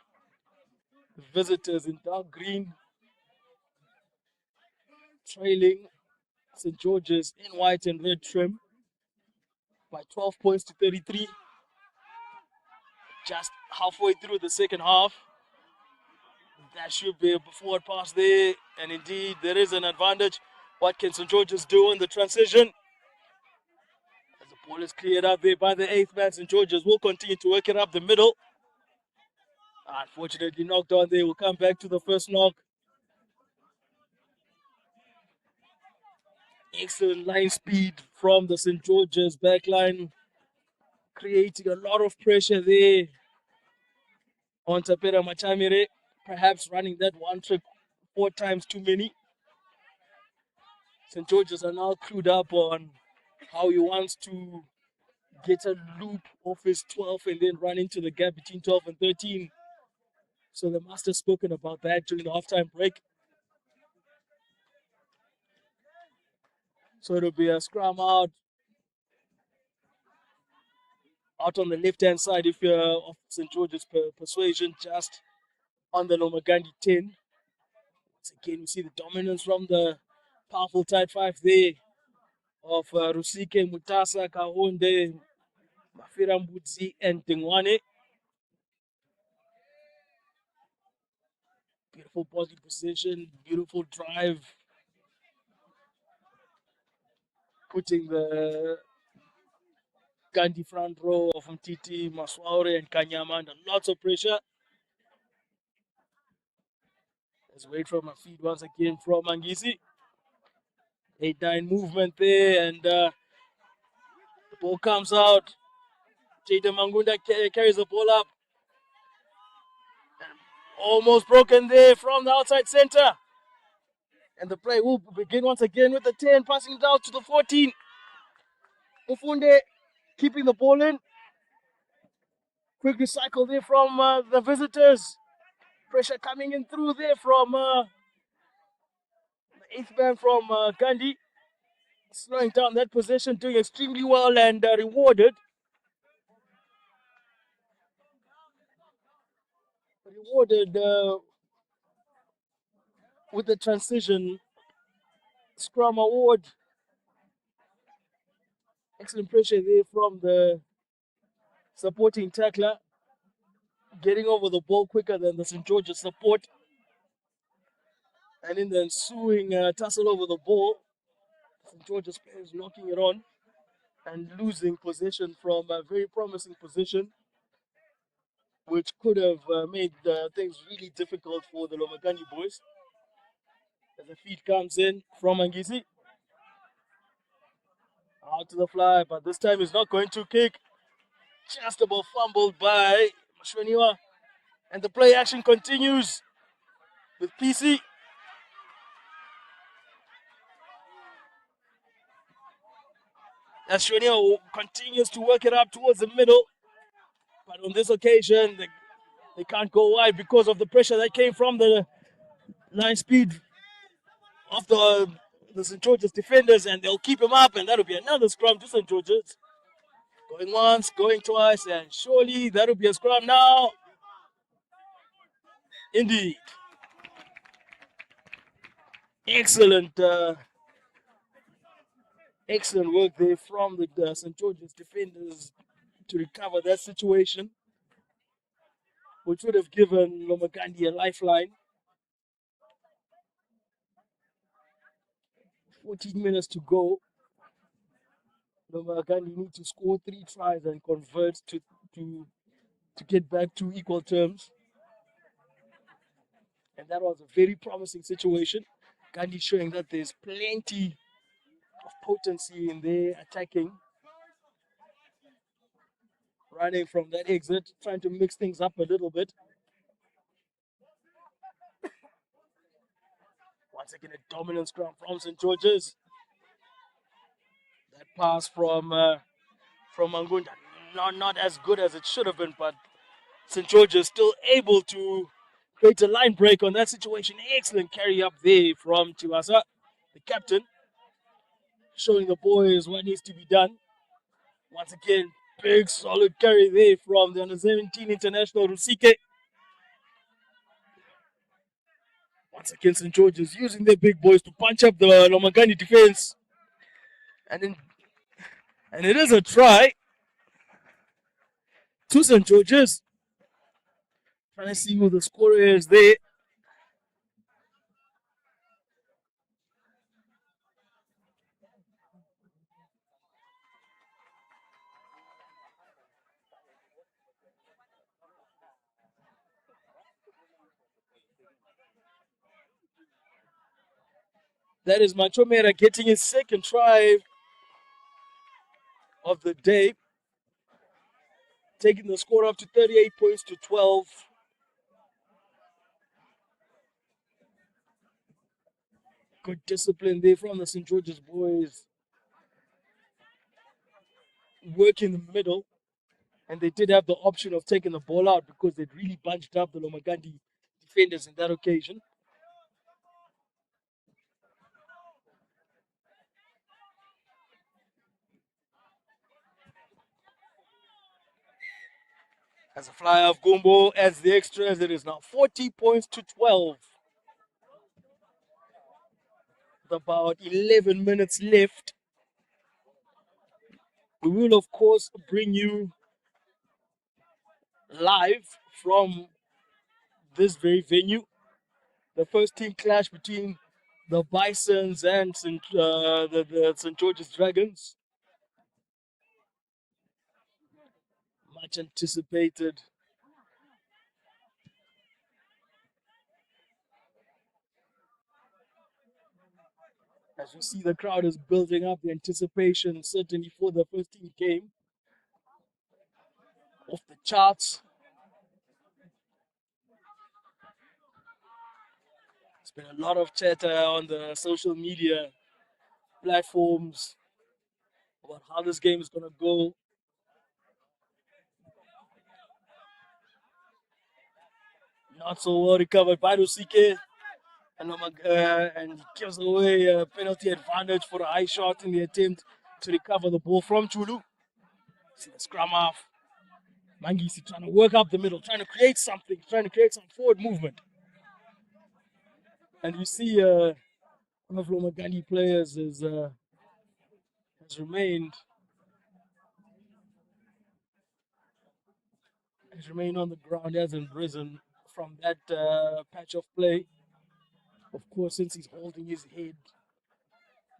The visitors in dark green, trailing St. George's in white and red trim by 12 points to 33. Just halfway through the second half. That should be a forward pass there, and indeed there is an advantage. What can St. George's do in the transition? As the ball is cleared up there by the 8th man, St. George's will continue to work it up the middle. Unfortunately knocked on there. We'll come back to the first knock. Excellent line speed from the St. George's backline, creating a lot of pressure there on Tapera Machamire, perhaps running that one trick 4 times too many. St. George's are now clued up on how he wants to get a loop off his 12 and then run into the gap between 12 and 13. So they must have spoken about that during the halftime break. So it'll be a scrum out on the left-hand side if you're of St. George's persuasion, just on the Lomagundi 10. Once again, we see the dominance from the powerful tight 5 there of Rusike, Mutasa, Kahonde, Mafira Mbudzi, and Tingwane. Beautiful body position, beautiful drive, putting the Gandhi front row of Mtiti, Maswaure, and Kanyama under lots of pressure. Let's wait for my feed once again from Mangisi. 8-9 movement there, and the ball comes out. Jada Mangunda carries the ball up. Almost broken there from the outside center. And the play will begin once again with the 10, passing it out to the 14. Ufunde keeping the ball in. Quick recycle there from the visitors. Pressure coming in through there from the 8th man from Gandhi. slowing down that possession, doing extremely well and rewarded. Rewarded with the transition scrum award. Excellent pressure there from the supporting tackler, getting over the ball quicker than the St. George's support. And in the ensuing tussle over the ball, St. George's players knocking it on and losing possession from a very promising position, which could have made things really difficult for the Lomagundi boys. As the feed comes in from Angisi. Out to the fly, but this time he's not going to kick. Just about fumbled by Mashweniwa. And the play action continues with PC. As Mashweniwa continues to work it up towards the middle. But on this occasion, they can't go wide because of the pressure that came from the line speed of the St. George's defenders, and they'll keep him up, and that'll be another scrum to St. George's. Going once, going twice, and surely that'll be a scrum now. Indeed. Excellent excellent work there from the St. George's defenders to recover that situation, which would have given Lomagundi a lifeline. 14 minutes to go. Lomagundi need to score 3 tries and convert to get back to equal terms. And that was a very promising situation. Gandhi showing that there's plenty of potency in their attacking. Running from that exit, trying to mix things up a little bit. Once again, a dominant scrum from St. George's. That pass from Mangunda, not as good as it should have been, but St. George's still able to create a line break on that situation. Excellent carry up there from Chiwasa, the captain, showing the boys what needs to be done. Once again, big solid carry there from the under-17 international Rusike. Once again, St. George's using their big boys to punch up the Lomagundi defense. And it is a try to St. George's. Trying to see who the scorer is there. That is Machomera getting his second try of the day, taking the score up to 38 points to 12. Good discipline there from the St. George's boys. Work in the middle, and they did have the option of taking the ball out because they'd really bunched up the Lomagundi defenders in that occasion. As a fly off, Gumbo adds the extras. It is now 40 points to 12. With about 11 minutes left. We will, of course, bring you live from this very venue. The first team clash between the Bisons and the St. George's Dragons. Much anticipated. As you see, the crowd is building up, the anticipation certainly for the first team game. Off the charts. There's been a lot of chatter on the social media platforms about how this game is going to go. Not so well recovered by Rusike. and he gives away a penalty advantage for a high shot in the attempt to recover the ball from Chulu. See the scrum half. Mangisi trying to work up the middle, trying to create something, trying to create some forward movement. And you see one of Lomagundi players has remained on the ground, hasn't risen from that patch of play. Of course, since he's holding his head,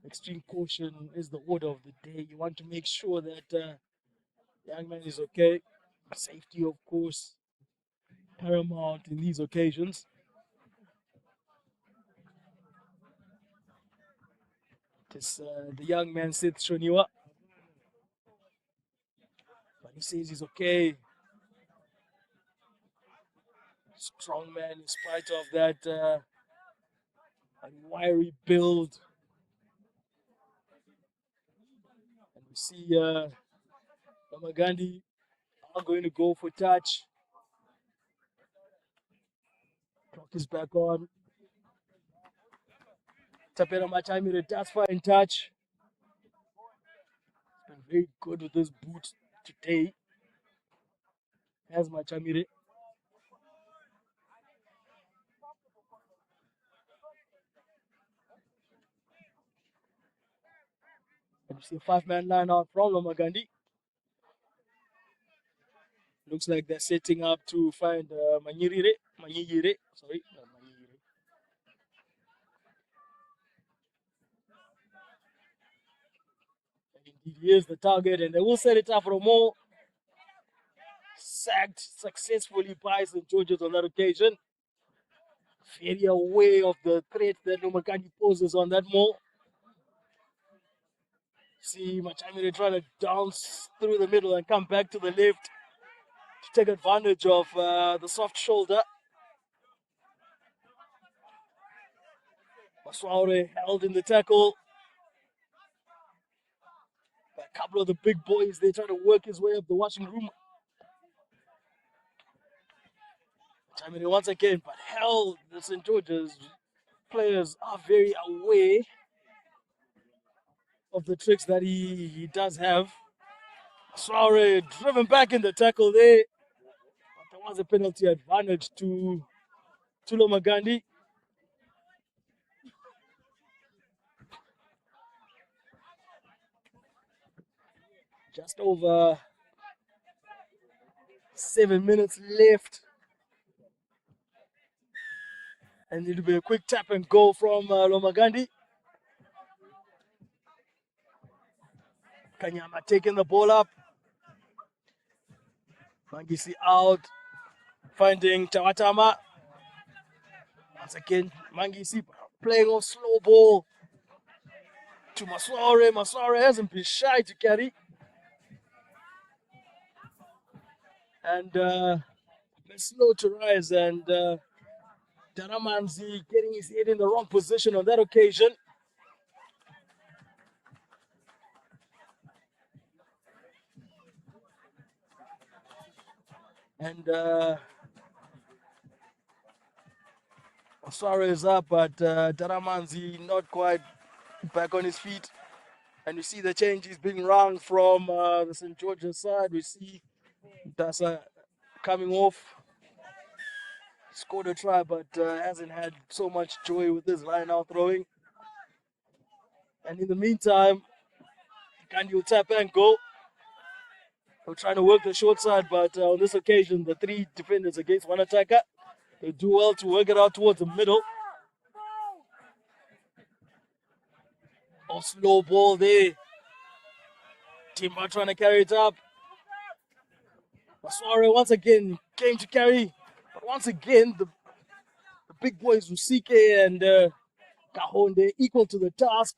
extreme caution is the order of the day. You want to make sure that the young man is okay. Safety, of course, paramount in these occasions. This, the young man Sith Shoniwa, but he says he's okay. Strong man in spite of that wiry build. And we see Lomagundi are going to go for touch. Clock is back on. Tapera Machamire does fine touch. He's been very good with this boot today. As Machamire. And you see a 5-man line out from Lomagundi. Looks like they're setting up to find Manyirire. Sorry, not Manyirire. And indeed, he is the target, and they will set it up for a more. Sacked successfully by St. George's on that occasion. Very aware of the threat that Lomagundi poses on that mall. See Machamire trying to dance through the middle and come back to the left to take advantage of the soft shoulder. Maswaure held in the tackle. A couple of the big boys, they're trying to work his way up the washing room. Machamire once again, but hell, the St. George's players are very aware of the tricks that he does have. Maswaure driven back in the tackle there. But there was a penalty advantage to Lomagundi. Just over 7 minutes left. And it'll be a quick tap and go from Lomagundi. Kanyama taking the ball up. Mangisi out. Finding Tawatama. Once again, Mangisi playing off slow ball to Maswaure. Maswaure hasn't been shy to carry. And been slow to rise, and Daramanzi getting his head in the wrong position on that occasion. And Maswaure is up, but Daramanzi not quite back on his feet. And you see the changes being rung from the St. George's side. We see Dasa coming off. Scored a try, but hasn't had so much joy with this line out throwing. And in the meantime, Gandhi will tap and go. They're trying to work the short side, but on this occasion, the 3 defenders against 1 attacker. They do well to work it out towards the middle. Oh, slow ball there. Timber trying to carry it up. Maswaure once again came to carry. But once again, the big boys Rusike and Kahonde equal to the task.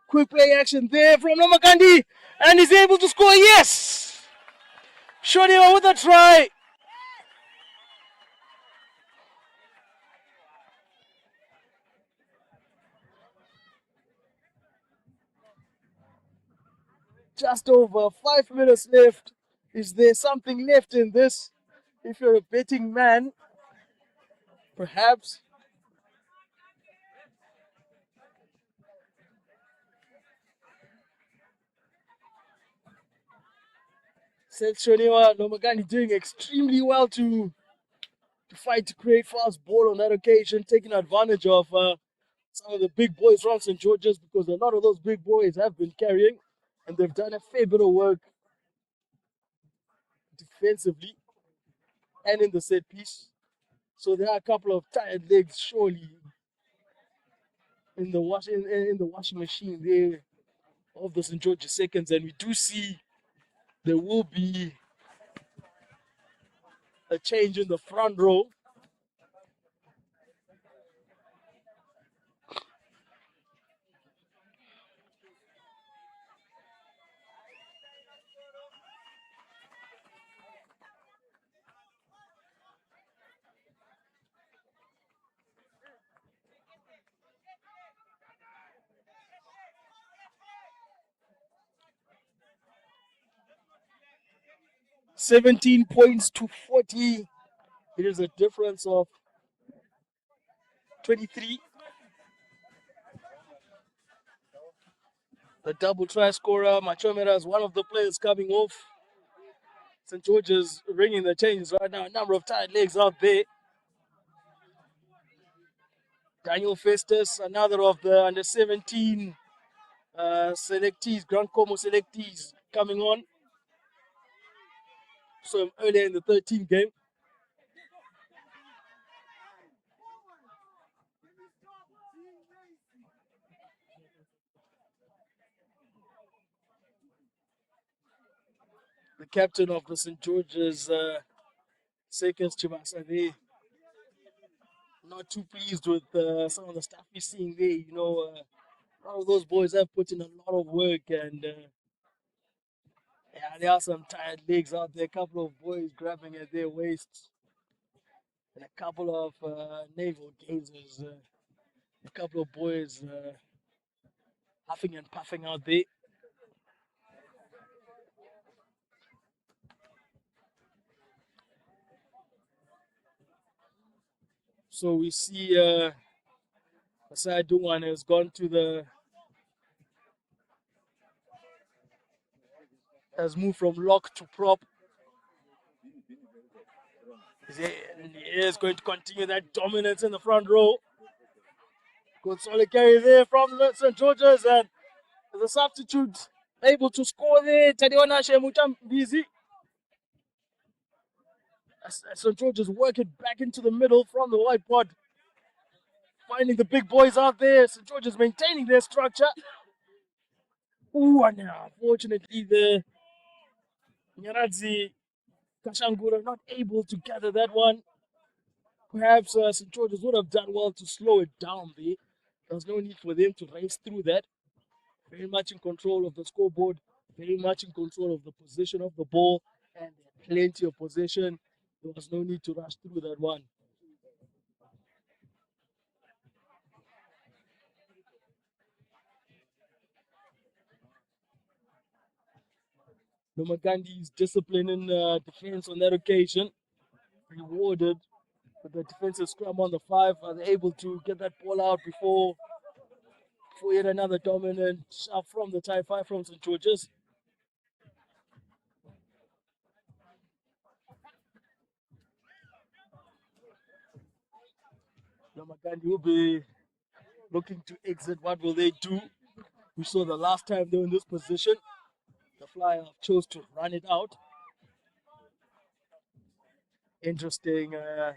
Quick play action there from Lomagundi. And he's able to score. Yes! Shoniwa with a try. Just over 5 minutes left. Is there something left in this? If you're a betting man, perhaps Shoniwa Lomagundi doing extremely well to fight to create fast ball on that occasion, taking advantage of some of the big boys from St. George's, because a lot of those big boys have been carrying and they've done a fair bit of work defensively and in the set piece. So there are a couple of tired legs surely in the washing machine there of the St. George's seconds, and we do see there will be a change in the front row. $17 points to 40. It is a difference of 23. The double try scorer, Machomera, is one of the players coming off. St. George's ringing the changes right now. A number of tight legs out there. Daniel Festus, another of the under 17 selectees, Grand Como selectees coming on. So earlier in the 13th game. The captain of the St. George's Seconds, Chimasa, they not too pleased with some of the stuff he's seeing there. You know, a lot of those boys have put in a lot of work, and yeah, there are some tired legs out there. A couple of boys grabbing at their waists, and a couple of navel gazers. A couple of boys huffing and puffing out there. So we see Asai Dungwan has gone to has moved from lock to prop. He is going to continue that dominance in the front row. Good solid carry there from St. George's, and the substitute able to score there. Tadiwana Shemutam busy. St. George's working back into the middle from the whiteboard. Finding the big boys out there. St. George's maintaining their structure. Ooh, and unfortunately the Nyaradzi Kashangura not able to gather that one. Perhaps St. George's would have done well to slow it down there. There's no need for them to race through that. Very much in control of the scoreboard, very much in control of the position of the ball, and plenty of possession. There was no need to rush through that one. Lomagandi's discipline in defense on that occasion rewarded with the defensive scrum on the 5. Are they able to get that ball out before yet another dominant shot from the tie 5 from St. George's? Lomagundi will be looking to exit. What will they do? We saw the last time they were in this position. The Flyer chose to run it out. Interesting to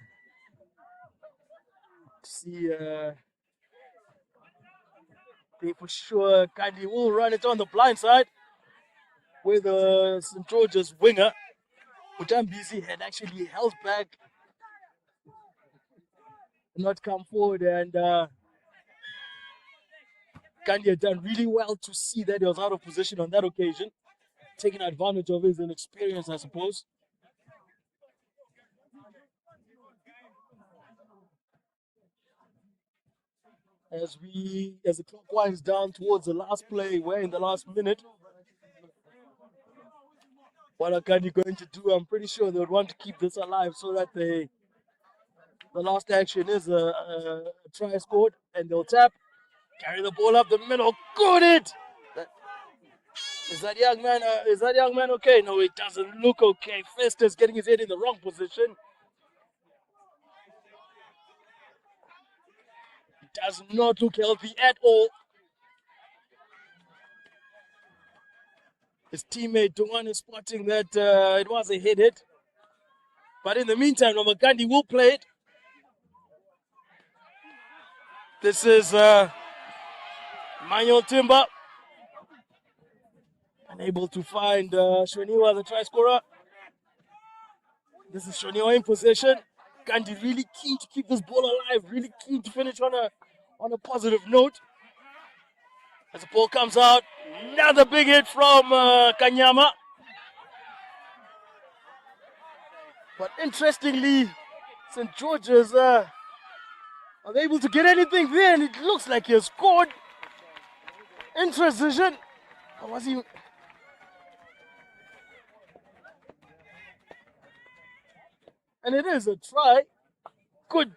see. They for sure Kandi will run it on the blind side, where the St. George's winger, Busy, had actually held back, not come forward, and Kandi had done really well to see that he was out of position on that occasion, taking advantage of his inexperience, I suppose. As the clock winds down towards the last play, we're in the last minute. What are Kandi going to do? I'm pretty sure they would want to keep this alive so that the last action is a try scored, and they'll tap, carry the ball up the middle. Good hit! Is that young man? Is that young man okay? No, it doesn't look okay. Festus getting his head in the wrong position. It does not look healthy at all. His teammate Duan is spotting that it was a head hit. But in the meantime, Lomagundi will play it. This is Manuel Timber. Unable to find Shoniwa, the try scorer. This is Shoniwa in possession. Gandhi really keen to keep this ball alive, really keen to finish on a positive note. As the ball comes out, another big hit from Kanyama. But interestingly, St. George's are able to get anything there, and it looks like he has scored in transition. Or was he? And it is a try. Good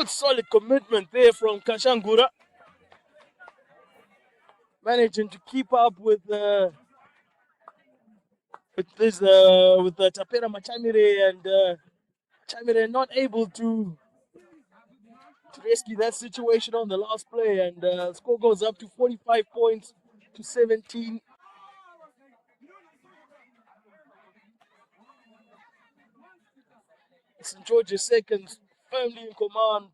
solid commitment there from Kashangura. Managing to keep up with the Tapera Machamire, and Machamire not able to rescue that situation on the last play, and score goes up to 45 points to 17. St. George's seconds firmly in command.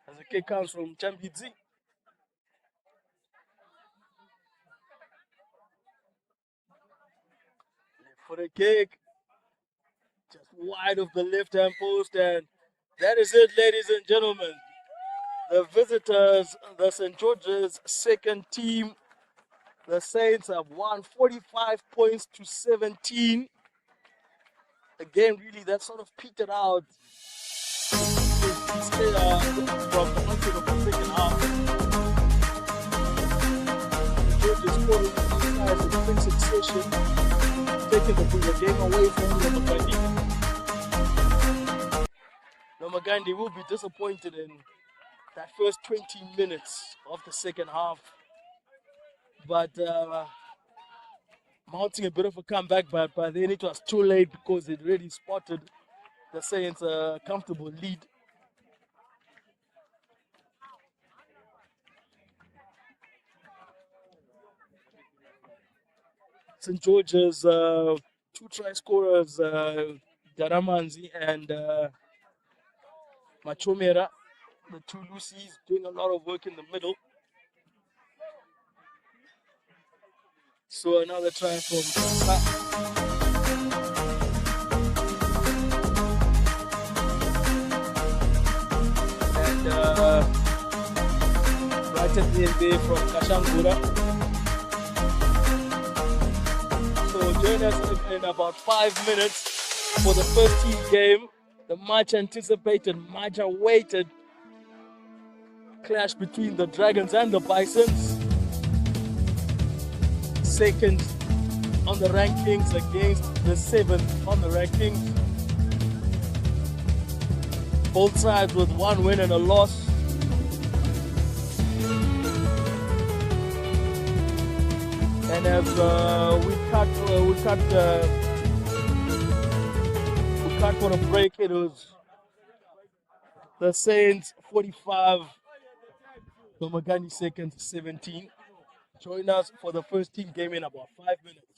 As the kick comes from Chambidzi. For the kick, just wide of the left-hand post, and that is it, ladies and gentlemen. The visitors, the St. George's second team, the Saints have won 45 points to 17. Again, really, that sort of petered out from the onset of the second half. The George's scoring these guys in quick succession, taking the game away from Lomagundi. Lomagundi will be disappointed in that first 20 minutes of the second half. But mounting a bit of a comeback, but by then it was too late because it really spotted the Saints a comfortable lead. St. George's two try scorers, Daramanzi and Machomera, the two Lucies, doing a lot of work in the middle. So another try from and right at the end there from Kashangura. So join us in about 5 minutes for the first team game, the much anticipated, much awaited clash between the Dragons and the Bisons. Second on the rankings against the 7th on the rankings. Both sides with one win and a loss. And as we cut for a break, it was the Saints 45, Lomagundi second 17. Join us for the first team game in about 5 minutes.